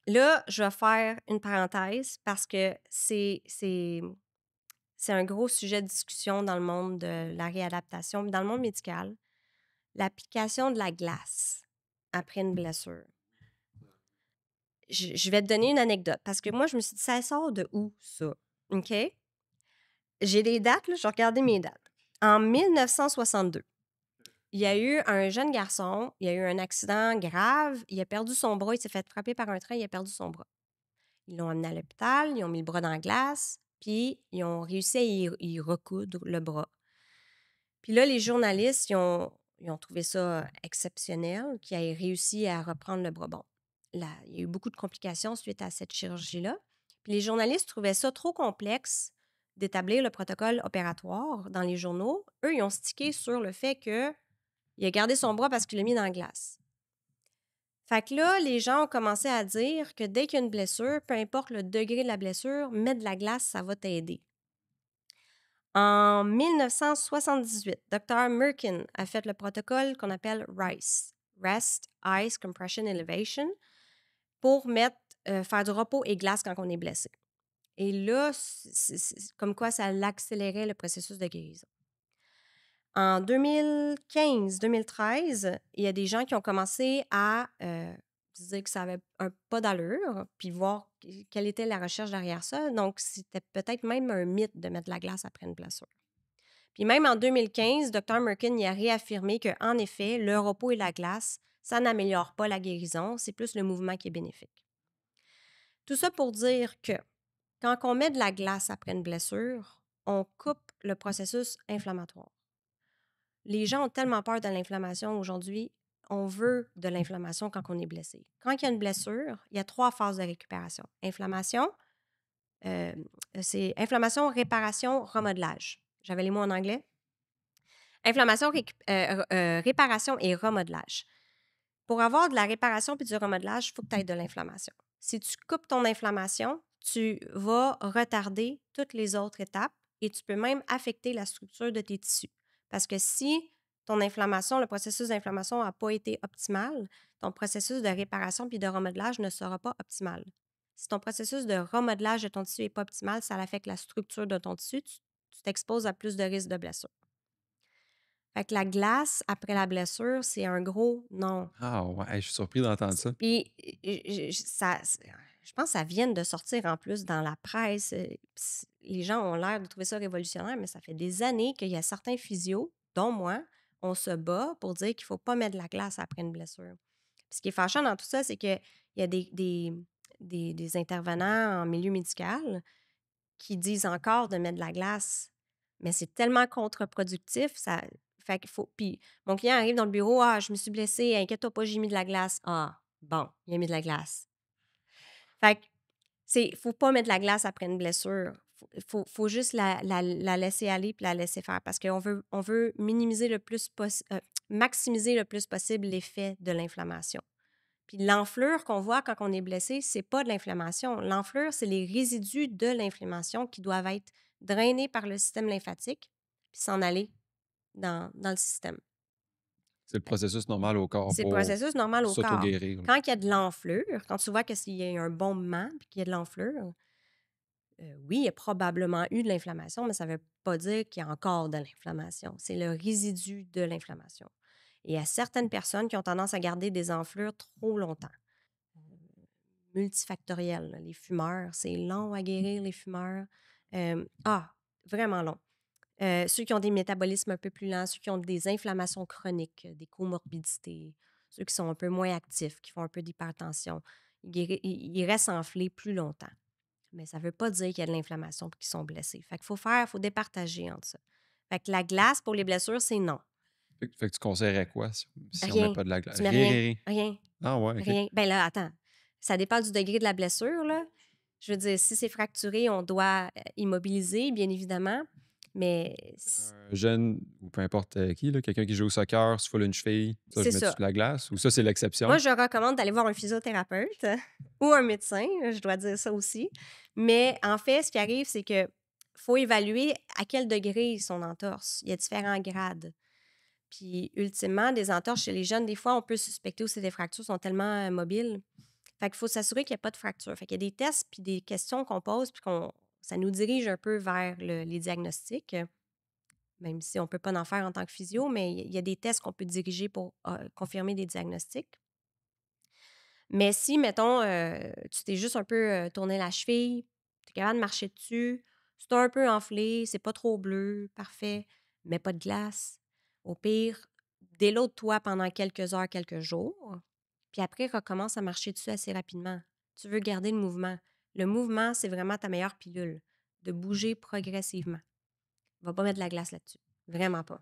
là, je vais faire une parenthèse parce que c'est un gros sujet de discussion dans le monde de la réadaptation, dans le monde médical. L'application de la glace après une blessure. Je vais te donner une anecdote parce que moi, je me suis dit, ça sort de où, ça? OK? J'ai des dates, là, je vais regarder mes dates. En 1962, il y a eu un jeune garçon, il y a eu un accident grave, il a perdu son bras, il s'est fait frapper par un train, il a perdu son bras. Ils l'ont amené à l'hôpital, ils ont mis le bras dans la glace, puis ils ont réussi à y recoudre le bras. Puis là, les journalistes, ils ont trouvé ça exceptionnel, qu'il ait réussi à reprendre le bras. Bon, là, il y a eu beaucoup de complications suite à cette chirurgie-là. Puis les journalistes trouvaient ça trop complexe d'établir le protocole opératoire dans les journaux. Eux, ils ont stické sur le fait qu'il a gardé son bras parce qu'il l'a mis dans la glace. Fait que là, les gens ont commencé à dire que dès qu'il y a une blessure, peu importe le degré de la blessure, mettre de la glace, ça va t'aider. En 1978, Dr. Merkin a fait le protocole qu'on appelle RICE, Rest, Ice, Compression, Elevation, pour faire du repos et glace quand on est blessé. Et là, c'est comme quoi ça accélérait le processus de guérison. En 2015-2013, il y a des gens qui ont commencé à dire que ça avait pas d'allure, puis voir quelle était la recherche derrière ça. Donc, c'était peut-être même un mythe de mettre de la glace après une blessure. Puis même en 2015, Dr. Merkin y a réaffirmé qu'en effet, le repos et la glace, ça n'améliore pas la guérison, c'est plus le mouvement qui est bénéfique. Tout ça pour dire que quand on met de la glace après une blessure, on coupe le processus inflammatoire. Les gens ont tellement peur de l'inflammation aujourd'hui, on veut de l'inflammation quand on est blessé. Quand il y a une blessure, il y a 3 phases de récupération. Inflammation, c'est inflammation, réparation, remodelage. J'avais les mots en anglais. Inflammation, réparation et remodelage. Pour avoir de la réparation puis du remodelage, il faut que tu aies de l'inflammation. Si tu coupes ton inflammation, tu vas retarder toutes les autres étapes et tu peux même affecter la structure de tes tissus. Parce que si ton inflammation, le processus d'inflammation n'a pas été optimal, ton processus de réparation puis de remodelage ne sera pas optimal. Si ton processus de remodelage de ton tissu n'est pas optimal, ça affecte la structure de ton tissu, tu t'exposes à plus de risques de blessure. Fait que la glace après la blessure, c'est un gros non. Ah ouais, hey, je suis surpris d'entendre ça. Puis je pense que ça vient de sortir en plus dans la presse. Les gens ont l'air de trouver ça révolutionnaire, mais ça fait des années qu'il y a certains physios, dont moi, on se bat pour dire qu'il ne faut pas mettre de la glace après une blessure. Puis ce qui est fâchant dans tout ça, c'est qu'il y a des intervenants en milieu médical qui disent encore de mettre de la glace, mais c'est tellement contre-productif, ça fait qu'il faut puis mon client arrive dans le bureau: «Ah, je me suis blessé, inquiète-toi pas, j'ai mis de la glace». «Ah, bon, il a mis de la glace». Fait que faut pas mettre de la glace après une blessure. Faut juste la laisser aller puis la laisser faire parce qu'on veut minimiser le plus maximiser le plus possible l'effet de l'inflammation. Puis l'enflure qu'on voit quand on est blessé, c'est pas de l'inflammation. L'enflure, c'est les résidus de l'inflammation qui doivent être drainés par le système lymphatique puis s'en aller dans le système. C'est le processus normal au corps C'est le pour processus normal au corps. s'auto-guérir, là. Quand il y a de l'enflure, quand tu vois qu'il y a un bombement puis qu'il y a de l'enflure, oui, il y a probablement eu de l'inflammation, mais ça ne veut pas dire qu'il y a encore de l'inflammation. C'est le résidu de l'inflammation. Et il y a certaines personnes qui ont tendance à garder des enflures trop longtemps. Multifactoriel, là. Les fumeurs, c'est long à guérir, les fumeurs. Vraiment long. Ceux qui ont des métabolismes un peu plus lents, ceux qui ont des inflammations chroniques, des comorbidités, ceux qui sont un peu moins actifs, qui font un peu d'hypertension, ils restent enflés plus longtemps. Mais ça ne veut pas dire qu'il y a de l'inflammation et qu'ils sont blessés. Fait qu'il faut départager entre ça. Fait que la glace pour les blessures, c'est non. Fait que tu conseillerais quoi si on met Rien. pas de la glace? Tu mets Rien, rien. rien, rien? Rien. Ah ouais, OK. Rien. Ben là, attends. Ça dépend du degré de la blessure, là. Je veux dire, si c'est fracturé, on doit immobiliser, bien évidemment. Mais Un jeune ou peu importe, qui là, quelqu'un qui joue au soccer, se foule une cheville, ça je c'est mets-tu ça. de la glace ou ça c'est Moi, l'exception? je recommande d'aller voir un physiothérapeute ou un médecin, je dois dire ça aussi. Mais en fait, ce qui arrive, c'est que faut évaluer à quel degré ils sont entorses. Il y a différents grades. Puis, ultimement, des entorses chez les jeunes, des fois, on peut suspecter aussi des fractures sont tellement mobiles Fait qu'il faut s'assurer qu'il y a pas de fracture. Fait qu'il y a des tests puis des questions qu'on pose puis ça nous dirige un peu vers les diagnostics, même si on peut pas en faire en tant que physio, mais il y a des tests qu'on peut diriger pour, confirmer des diagnostics. Mais si, mettons, tu t'es juste un peu, tourné la cheville, tu es capable de marcher dessus, c'est un peu enflé, c'est pas trop bleu, parfait, mets pas de glace. Au pire, déload-toi pendant quelques heures, quelques jours, puis après recommence à marcher dessus assez rapidement. Tu veux garder le mouvement. Le mouvement, c'est vraiment ta meilleure pilule, de bouger progressivement. Va pas mettre de la glace là-dessus, vraiment pas.